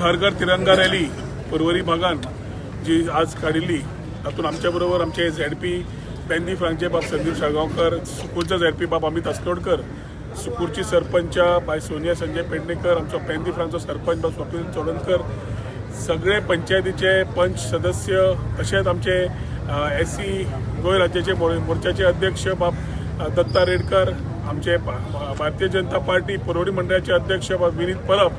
हर घर तिरंगा रॅली परवरी भागात जी आज काढिल्ली तातूंत आमच्या बरोबर आमचे झेडपी पेंदी फ्रांचे बाब संदीप साळगांवकर, सुकूरचे झेडपी बाब अमित अस्लोडकर, सुकूरची सरपंच बाय सोनिया संजय पेडणेकर, आमचो पेंदी फ्रांचो सरपंच बाब स्वप्नील चोडणकर, सगळे पंचायतीचे पंच सदस्य तशेंच आमचे एससी गोंय राज्याचे मोर्चाचे अध्यक्ष बाब दत्ता रेडकर, आमचे भारतीय जनता पार्टी परवरी मंडळाचे अध्यक्ष बाब विनीत परब,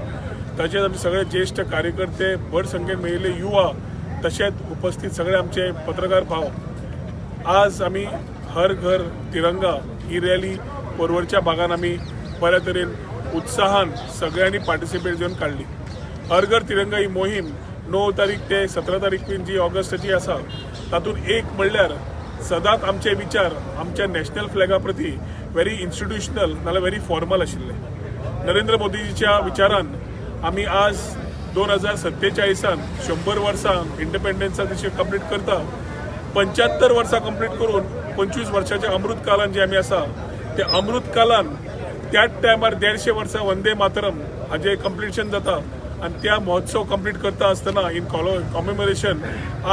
तसेच आमचे सगळे ज्येष्ठ कार्यकर्ते बड संख्येन मेळिल्ले युवा तसेच उपस्थित सगळे आमचे पत्रकार भाव, आज आम्ही हर घर तिरंगा ही रॅली परवरच्या भागात आम्ही बऱ्या तरेन उत्साहान सगळ्यांनी पार्टिसिपेट घेवन काढली। हर घर तिरंगा ही मोहीम 9 तारीख ते 17 तारीख जी ऑगस्टाची आसा तातूंत एक म्हणल्यार सदांच आमचे विचार आमच्या नॅशनल फ्लॅगा प्रती व्हेरी इन्स्टिट्यूशनल नाल्यार व्हेरी फॉर्मल आशिल्ले। नरेंद्र मोदीजीच्या विचारान आम्ही आज 2047 100 वर्सां इंडिपेंडन्सा दिशी कंप्लीट करता, 75 वर्सां कंप्लीट करून 25 वर्षाच्या अमृत कालान जे आमी आसा त्या अमृत कालान त्याच टायमार 150 वर्सां वंदे मातरम हाजे कंप्लीशन जाता आणि त्या महोत्सव कंप्लीट करता आसतना इन कॉमेमोरेशन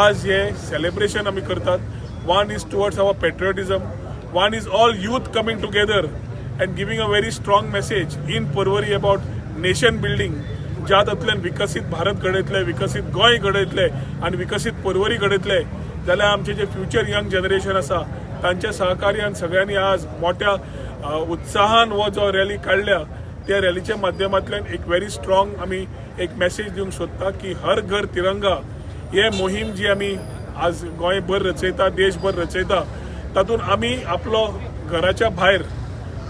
आज हे सेलिब्रेशन आमी करतात। One is towards our patriotism, one is all youth coming together and giving a very strong message in Porvoरी about nation building, ज्या तातूंतल्यान विकसीत भारत घडयतले, विकसीत गोंय घडयतले आणि विकसीत परवरी घडयतले जाल्यार आमचे जे फ्युचर यंग जनरेशन आसा तांच्या सहकार्यान सगळ्यांनी आज मोठ्या उत्साहान हो जो रॅली काढल्या त्या रॅलीच्या माध्यमांतल्यान एक व्हेरी स्ट्रॉंग आमी एक मेसेज दिवंक सोदता की हर घर तिरंगा हे मोहीम जी आमी आज गोंयभर रचयता, देशभर रचयता, तातूंत आमी आपलो घराच्या भायर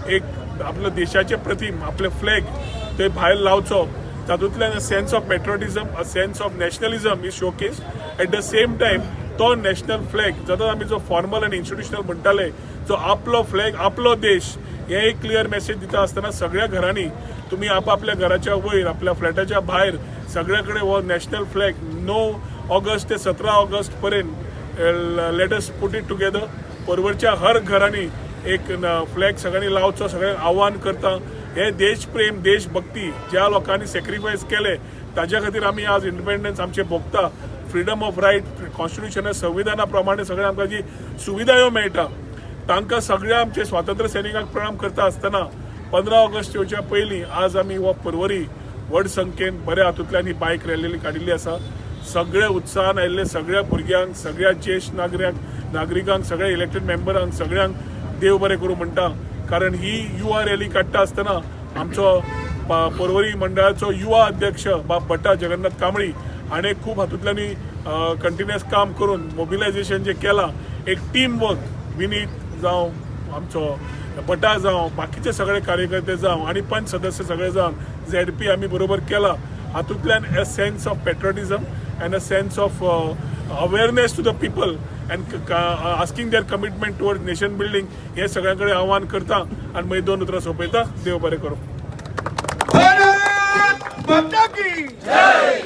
एक आपल्या देशाचे प्रतिम आपले फ्लॅग ते भायर लावचो, तातूंतल्यान a sense of patriotism, a sense of nationalism is showcase. At the same time तो नॅशनल फ्लॅग जाता आमी जो फॉर्मल आनी इन्स्टिट्यूशनल म्हणटाले जो आपलो फ्लॅग आपलो देश हे एक क्लियर मेसेज दिता आसतना सगळ्या घरांनी तुम्ही आपापल्या घराच्या वयर आपल्या फ्लॅटाच्या भायर सगळे कडेन हो नॅशनल फ्लॅग 9 ऑगस्ट ते 17 ऑगस्ट पर्यंत let us put it together. परवरच्या हर घरांनी एक फ्लॅग सगळ्यांनी लावचो सगळ्यांक आव्हान करता। हे देशप्रेम देशभक्ती ज्या लोकांनी सॅक्रिफायस केले ताज्या खातीर आमी आज इंडिपेंडन्स आमचे भोगता, फ्रीडम ऑफ रायट, कॉन्स्टिट्यूशन संविधाना प्रमाणे सगळे आमकां जी सुविधा ह्यो मेळटा तांकां सगळ्या आमचे स्वातंत्र्य सैनिकांक प्रणाम करता आसतना 15 ऑगस्ट येवच्या पयलीं आज आमी हो परवरी व्हड संख्येन बऱ्या हातूंतल्यान ही बायक रॅली काडिल्ली आसा। सगळे उत्साहान आयिल्ले सगळ्या भुरग्यांक, सगळ्या ज्येष्ठ नागरिकांक, सगळ्या इलेक्टेड मेंबरांक सगळ्यांक देव बरें करूं म्हणटा, कारण ही युवा रॅली काडटा आसतना आमचो परवरी मंडळाचो युवा अध्यक्ष बाब भट्टा जगन्नाथ कांबळी हाणें खूब हातूंतल्यानी कंटिन्युअस काम करून मोबिलायजेशन जे केलां, एक टीम वर्क विनीत जावं आमचो भट्टा जावं बाकीचे सगळे कार्यकर्ते जावं आणि पंच सदस्य सगळे जावन झेडपी आमी बरोबर केला, हातूंतल्यान a sense of patriotism and a sense of awareness to the people and asking their commitment towards nation building हे सगळ्यांकडे आव्हान करता आणि मागीर 2 उतरां सोंपयता। देव बरें करूं। भारत माता की जय।